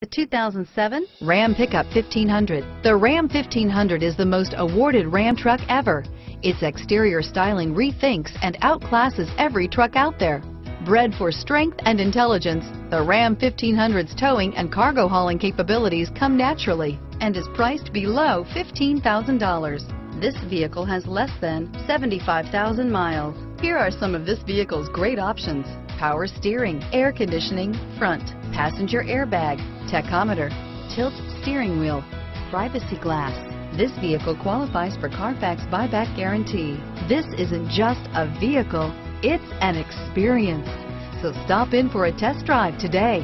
The 2007 Ram Pickup 1500. The Ram 1500 is the most awarded Ram truck ever. Its exterior styling rethinks and outclasses every truck out there. Bred for strength and intelligence, the Ram 1500's towing and cargo hauling capabilities come naturally and is priced below $15,000. This vehicle has less than 75,000 miles. Here are some of this vehicle's great options: power steering, air conditioning, front, passenger airbag, tachometer, tilt steering wheel, privacy glass. This vehicle qualifies for CARFAX buyback guarantee. This isn't just a vehicle, it's an experience. So stop in for a test drive today.